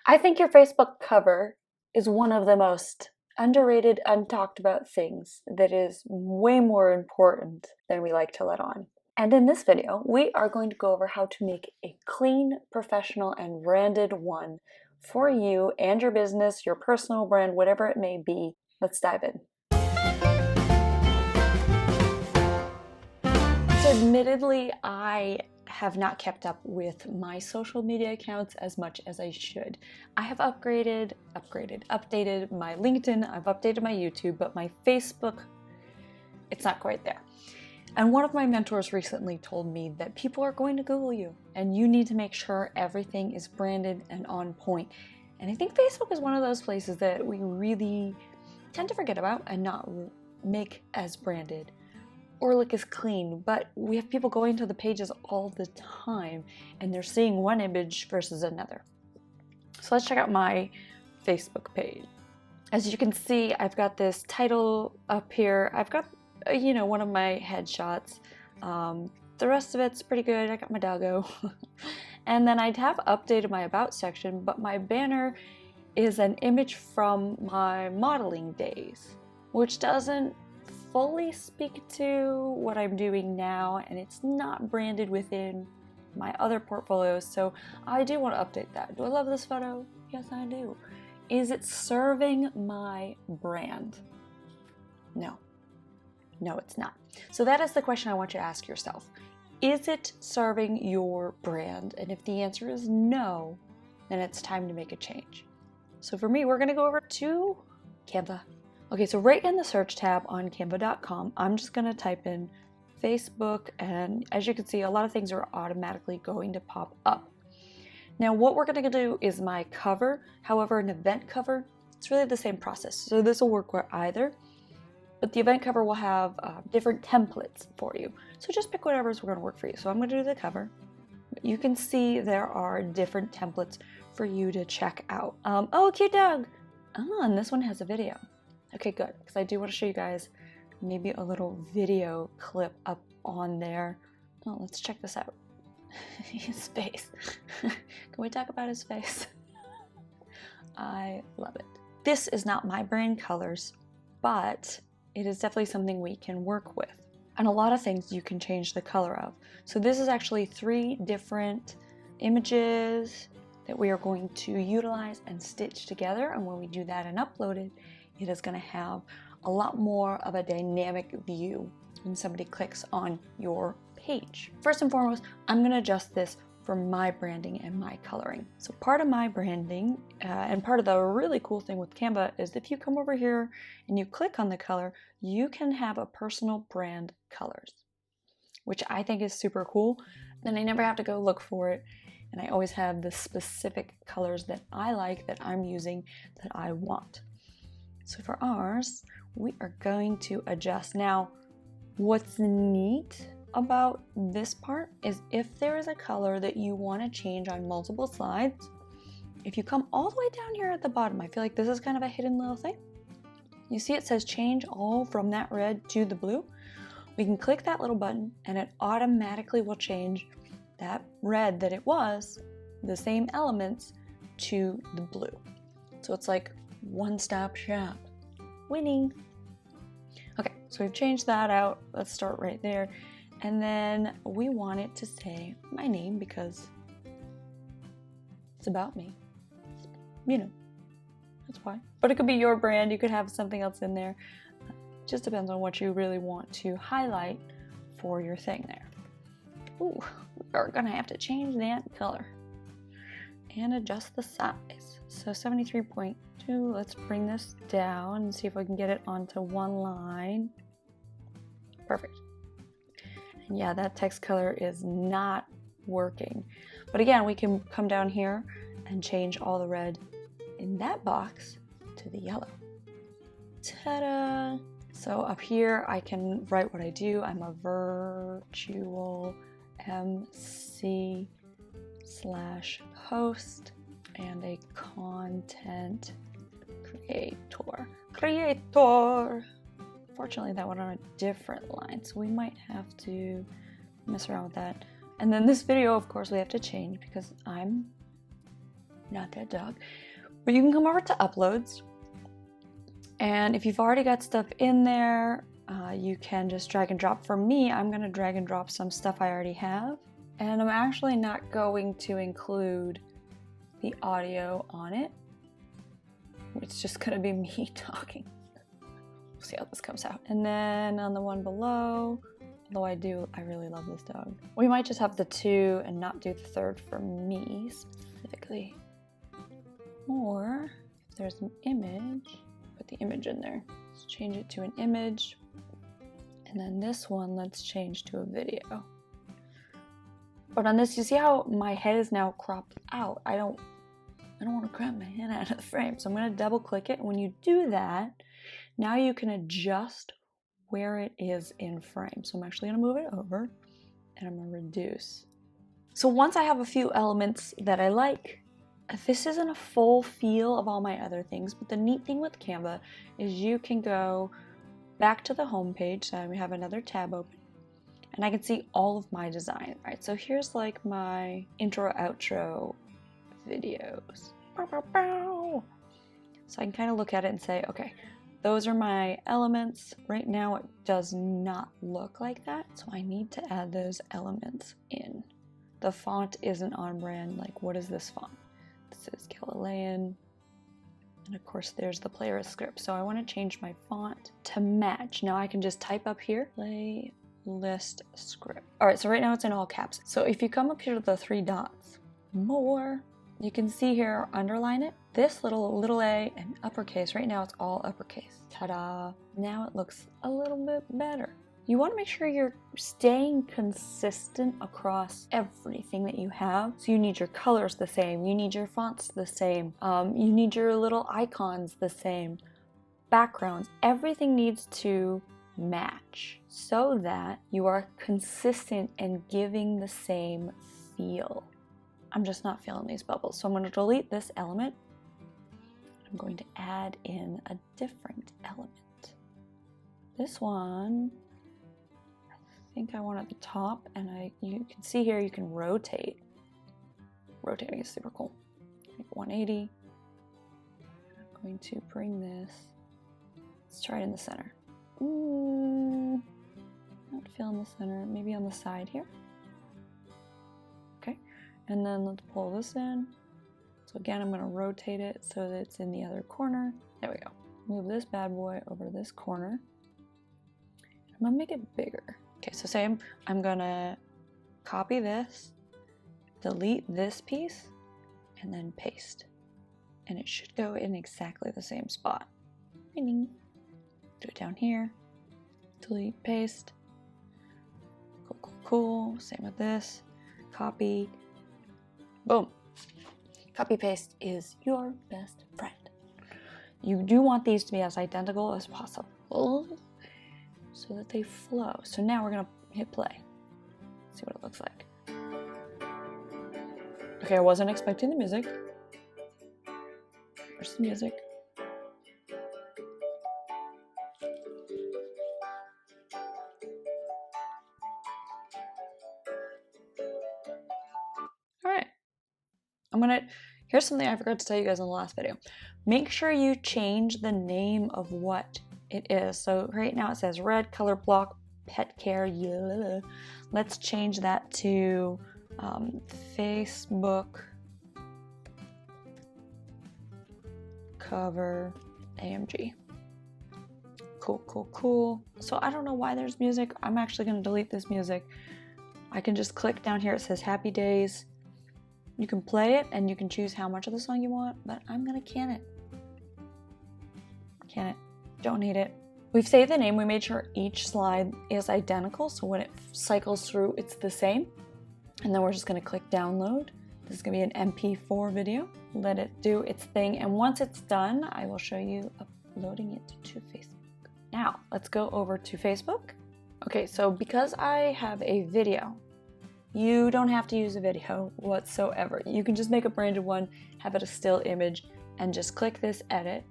I think your Facebook cover is one of the most underrated, untalked about things that is way more important than we like to let on. And in this video, we are going to go over how to make a clean, professional, and branded one for you and your business, your personal brand, whatever it may be. Let's dive in. So admittedly, I have not kept up with my social media accounts as much as I should. I have updated my LinkedIn, I've updated my YouTube, but my Facebook, it's not quite there. And one of my mentors recently told me that people are going to Google you and you need to make sure everything is branded and on point. And I think Facebook is one of those places that we really tend to forget about and not make as branded or look as clean, but we have people going to the pages all the time and they're seeing one image versus another. So let's check out my Facebook page. As you can see, I've got this title up here. I've got, one of my headshots. The rest of it's pretty good. I got my doggo. And then I have updated my about section, but my banner is an image from my modeling days, which doesn't fully speak to what I'm doing now, and it's not branded within my other portfolios, so I do want to update that. Do I love this photo? Yes, I do. Is it serving my brand? No. No, it's not. So that is the question I want you to ask yourself. Is it serving your brand? And if the answer is no, then it's time to make a change. So for me, we're going to go over to Canva. Okay, so right in the search tab on canva.com, I'm just going to type in Facebook, and as you can see, a lot of things are automatically going to pop up. Now, what we're going to do is my cover. However, an event cover, it's really the same process. So this will work with either, but the event cover will have different templates for you. So just pick whatever's going to work for you. So I'm going to do the cover. You can see there are different templates for you to check out. Oh, cute dog. Oh, and this one has a video. Okay, good, because I do want to show you guys maybe a little video clip up on there. Oh, let's check this out. His face. Can we talk about his face? I love it. This is not my brand colors, but it is definitely something we can work with. And a lot of things you can change the color of. So this is actually 3 different images that we are going to utilize and stitch together. And when we do that and upload it, it is going to have a lot more of a dynamic view when somebody clicks on your page. First and foremost, I'm going to adjust this for my branding and my coloring. So part of my branding and part of the really cool thing with Canva is if you come over here and you click on the color, you can have a personal brand colors, which I think is super cool. Then I never have to go look for it. And I always have the specific colors that I like, that I'm using, that I want. So for ours, we are going to adjust. Now, what's neat about this part is if there is a color that you want to change on multiple slides, if you come all the way down here at the bottom, I feel like this is kind of a hidden little thing. You see it says change all from that red to the blue. We can click that little button and it automatically will change that red that it was, the same elements, to the blue. So it's like one-stop shop. Winning. Okay, so we've changed that out. Let's start right there. And then we want it to say my name because it's about me. That's why. But it could be your brand. You could have something else in there. Just depends on what you really want to highlight for your thing there. Ooh, we're gonna have to change that color and adjust the size. So 73.2, let's bring this down and see if I can get it onto one line. Perfect. And yeah, that text color is not working. But again, we can come down here and change all the red in that box to the yellow. Ta-da! So up here, I can write what I do. I'm a virtual MC/host and a content creator. Fortunately, that went on a different line, so we might have to mess around with that. And then this video, of course, we have to change because I'm not that dog. But you can come over to uploads, and if you've already got stuff in there, you can just drag and drop. For me, I'm going to drag and drop some stuff I already have, and I'm actually not going to include the audio on it. It's just going to be me talking. We'll see how this comes out. And then on the one below, although I really love this dog. We might just have the 2 and not do the 3rd for me specifically. Or if there's an image, put the image in there. Let's change it to an image. And then this one, let's change to a video. But on this, you see how my head is now cropped out. I don't want to crop my head out of the frame. So I'm going to double click it. And when you do that, now you can adjust where it is in frame. So I'm actually going to move it over and I'm going to reduce. So once I have a few elements that I like, this isn't a full feel of all my other things, but the neat thing with Canva is you can go back to the home page. So we have another tab open and I can see all of my design, right? So here's like my intro, outro videos. So I can kind of look at it and say, okay, those are my elements. Right now it does not look like that, so I need to add those elements in. The font isn't on brand. Like, what is this font? This is Galilean. And of course there's the playlist script. So I want to change my font to match. Now I can just type up here, playlist script. All right, so right now it's in all caps. So if you come up here to the 3 dots, more, you can see here, underline it. This little a and uppercase, right now it's all uppercase. Ta-da! Now it looks a little bit better. You want to make sure you're staying consistent across everything that you have. So you need your colors the same, you need your fonts the same, you need your little icons the same, backgrounds, everything needs to match so that you are consistent and giving the same feel. I'm just not feeling these bubbles, so I'm going to delete this element. I'm going to add in a different element. This one, I think I want at the top, and you can see here you can rotate. Rotating is super cool. Make 180. I'm going to bring this. Let's try it in the center. Not feeling the center. Maybe on the side here. Okay, and then let's pull this in. So again, I'm going to rotate it so that it's in the other corner. There we go. Move this bad boy over this corner. I'm going to make it bigger. Okay, so same. I'm going to copy this, delete this piece, and then paste. And it should go in exactly the same spot. Do it down here. Delete, paste. Cool, cool, cool. Same with this. Copy. Boom. Copy paste is your best friend. You do want these to be as identical as possible so that they flow. So now we're gonna hit play. See what it looks like. Okay, I wasn't expecting the music. Where's the music? All right. Here's something I forgot to tell you guys in the last video. Make sure you change the name of what it is. So right now it says red color block pet care. Yeah. Let's change that to Facebook cover AMG. Cool, cool, cool. So I don't know why there's music. I'm actually going to delete this music. I can just click down here. It says Happy Days. You can play it and you can choose how much of the song you want, but I'm gonna can it. Can it. Don't need it. We've saved the name. We made sure each slide is identical, so when it cycles through, it's the same. And then we're just gonna click download. This is gonna be an MP4 video. Let it do its thing, and once it's done, I will show you uploading it to Facebook. Now, let's go over to Facebook. Okay, so because I have a video, you don't have to use a video whatsoever. You can just make a branded one, have it a still image, and just click this edit.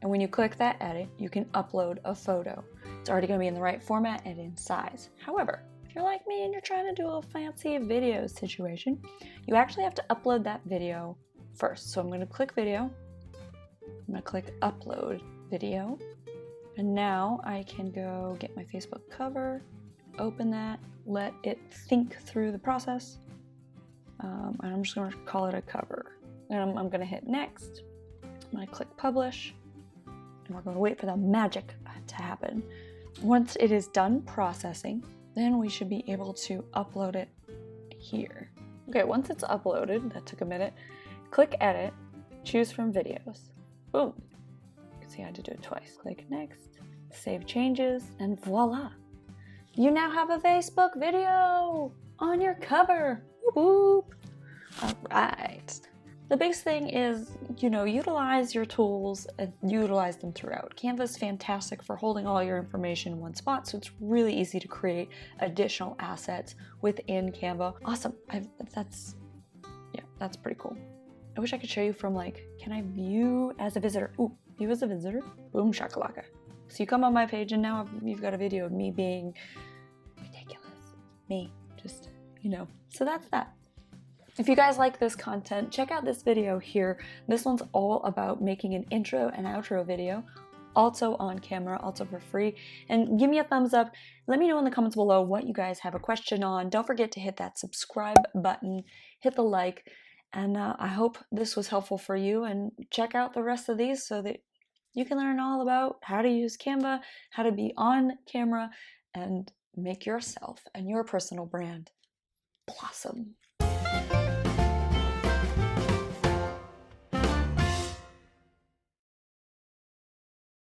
And when you click that edit, you can upload a photo. It's already gonna be in the right format and in size. However, if you're like me and you're trying to do a fancy video situation, you actually have to upload that video first. So I'm going to click video. I'm going to click upload video. And now I can go get my Facebook cover, open that, let it think through the process. And I'm just going to call it a cover. And I'm going to hit next. I'm going to click publish. And we're going to wait for the magic to happen. Once it is done processing, then we should be able to upload it here. Okay, once it's uploaded, that took a minute, click edit, choose from videos. Boom. You can see I had to do it twice. Click next, save changes, and voila. You now have a Facebook video on your cover. Whoop. All right. The biggest thing is, utilize your tools and utilize them throughout. Canva is fantastic for holding all your information in one spot, so it's really easy to create additional assets within Canva. Awesome. That's pretty cool. I wish I could show you from can I view as a visitor? Ooh, view as a visitor. Boom shakalaka. So you come on my page and now you've got a video of me being ridiculous. Me, just, So that's that. If you guys like this content, check out this video here. This one's all about making an intro and outro video, also on camera, also for free. And give me a thumbs up. Let me know in the comments below what you guys have a question on. Don't forget to hit that subscribe button, hit the like, and I hope this was helpful for you. And check out the rest of these so that you can learn all about how to use Canva, how to be on camera, and make yourself and your personal brand blossom.